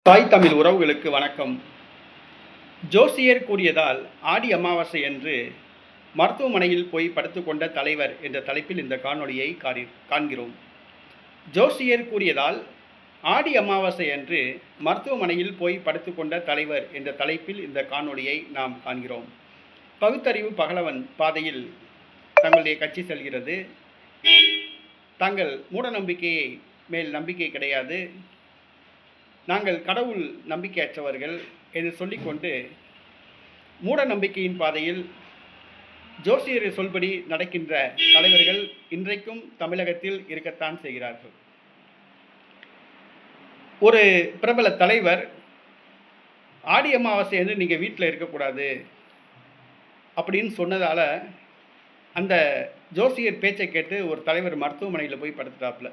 தாய் தமிழ் உறவுகளுக்கு வணக்கம். ஜோசியர் கூறியதால் ஆடி அமாவாசை அன்று மருத்துவமனையில் போய் படுத்துக்கொண்ட தலைவர் என்ற தலைப்பில் இந்த காணொளியை காண்கிறோம். ஜோசியர் கூறியதால் ஆடி அமாவாசை அன்று மருத்துவமனையில் போய் படுத்துக்கொண்ட தலைவர் என்ற தலைப்பில் இந்த காணொளியை நாம் காண்கிறோம். பகுத்தறிவு பகலவன் பாதையில் தங்களுடைய கட்சி செல்கிறது. தாங்கள் மூட நம்பிக்கையை மேல் நம்பிக்கை கிடையாது, நாங்கள் கடவுள் நம்பிக்கையற்றவர்கள் என்று சொல்லிக்கொண்டு மூட நம்பிக்கையின் பாதையில் ஜோசியர் சொல்படி நடக்கின்ற தலைவர்கள் இன்றைக்கும் தமிழகத்தில் இருக்கத்தான் செய்கிறார்கள். ஒரு பிரபல தலைவர் ஆடி அமாவாசை என்று நீங்கள் வீட்டில் இருக்கக்கூடாது அப்படின்னு சொன்னதால் அந்த ஜோசியர் பேச்சை கேட்டு ஒரு தலைவர் மருத்துவமனையில் போய் படுத்துட்டாப்புல.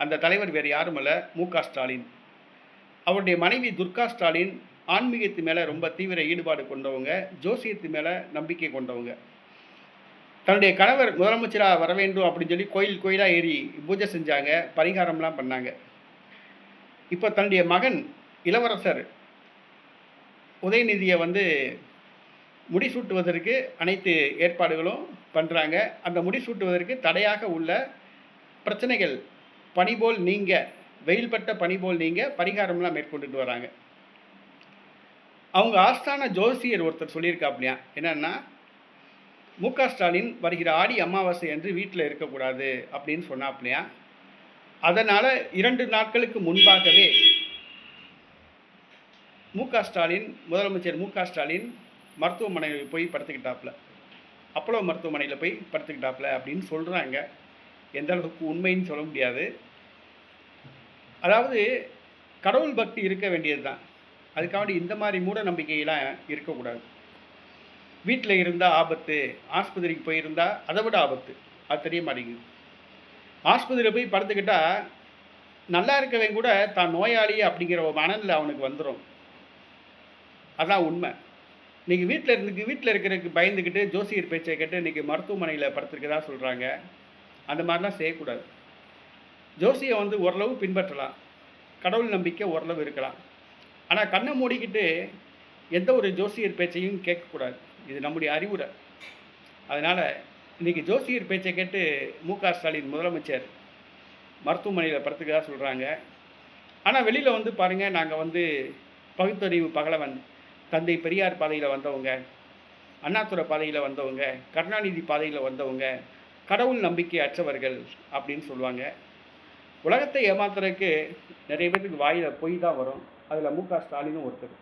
அந்த தலைவர் வேறு யாரும் இல்லை, மு.க. ஸ்டாலின். அவருடைய மனைவி துர்கா ஸ்டாலின் ஆன்மீகத்து மேலே ரொம்ப தீவிர ஈடுபாடு கொண்டவங்க, ஜோசியத்து மேலே நம்பிக்கை கொண்டவங்க. தன்னுடைய கணவர் முதலமைச்சராக வர வேண்டும் அப்படின்னு சொல்லி கோயில் கோயிலாக ஏறி பூஜை செஞ்சாங்க, பரிகாரம்லாம் பண்ணாங்க. இப்போ தன்னுடைய மகன் இளவரசர் உதயநிதியை முடிசூட்டுவதற்கு அனைத்து ஏற்பாடுகளும் பண்ணுறாங்க. அந்த முடிசூட்டுவதற்கு தடையாக உள்ள பிரச்சனைகள் பனி போல் நீங்க, வெயில் பட்ட பனி போல் நீங்க பரிகாரம்லாம் மேற்கொண்டுட்டு வராங்க. அவங்க ஆஸ்தான ஜோசியர் ஒருத்தர் சொல்லியிருக்காப்லையா, என்னன்னா மு.க. ஸ்டாலின் வருகிற ஆடி அமாவாசை என்று வீட்டில் இருக்கக்கூடாது அப்படின்னு சொன்னாப்லையா. அதனால் 2 நாட்களுக்கு முன்பாகவே மு.க. ஸ்டாலின், முதலமைச்சர் மு.க. ஸ்டாலின் மருத்துவமனையில் போய் படுத்துக்கிட்டாப்புல, அப்போலோ மருத்துவமனையில் போய் படுத்துக்கிட்டாப்புல அப்படின்னு சொல்கிறாங்க. எந்த அளவுக்கு உண்மைன்னு சொல்ல முடியாது. அதாவது கடவுள் பக்தி இருக்க வேண்டியது தான், அதுக்காக இந்த மாதிரி மூட நம்பிக்கையெல்லாம் இருக்கக்கூடாது. வீட்டில் இருந்தால் ஆபத்து, ஆஸ்பத்திரிக்கு போயிருந்தால் அதை விட ஆபத்து. அது தெரிய மாட்டேங்குது. ஆஸ்பத்திரியில் போய் படுத்துக்கிட்டால் நல்லா இருக்கவங்க கூட தான் நோயாளி அப்படிங்கிற ஒரு மனநிலை அவனுக்கு வந்துடும். அதான் உண்மை. இன்றைக்கி வீட்டில் இருக்கிறதுக்கு பயந்துக்கிட்டு ஜோசியர் பேச்சை கேட்டு இன்றைக்கி மருத்துவமனையில் படுத்துருக்கதா சொல்கிறாங்க. அந்த மாதிரிலாம் செய்யக்கூடாது. ஜோசியம் ஓரளவு பின்பற்றலாம், கடவுள் நம்பிக்கை ஓரளவு இருக்கலாம். ஆனால் கண்ணை மூடிக்கிட்டு எந்த ஒரு ஜோசியர் பேச்சையும் கேட்கக்கூடாது. இது நம்முடைய அறிவுரை. அதனால் இன்றைக்கி ஜோசியர் பேச்சை கேட்டு மு.க. ஸ்டாலின் முதலமைச்சர் மருத்துவமனையில் படுத்துக்கதா சொல்கிறாங்க. ஆனால் வெளியில் பாருங்கள், நாங்கள் பகுத்தறிவு பகலவன், தந்தை பெரியார் பாதையில் வந்தவங்க, அண்ணாதுரை பாதையில் வந்தவங்க, கருணாநிதி பாதையில் வந்தவங்க, கடவுள் நம்பிக்கை அற்றவர்கள் அப்படின்னு சொல்லுவாங்க. உலகத்தை ஏமாத்துறதுக்கு நிறைய பேருக்கு வாயில் பொய் தான் வரும். அதில் மு.க. ஸ்டாலினும் ஒருத்தர்.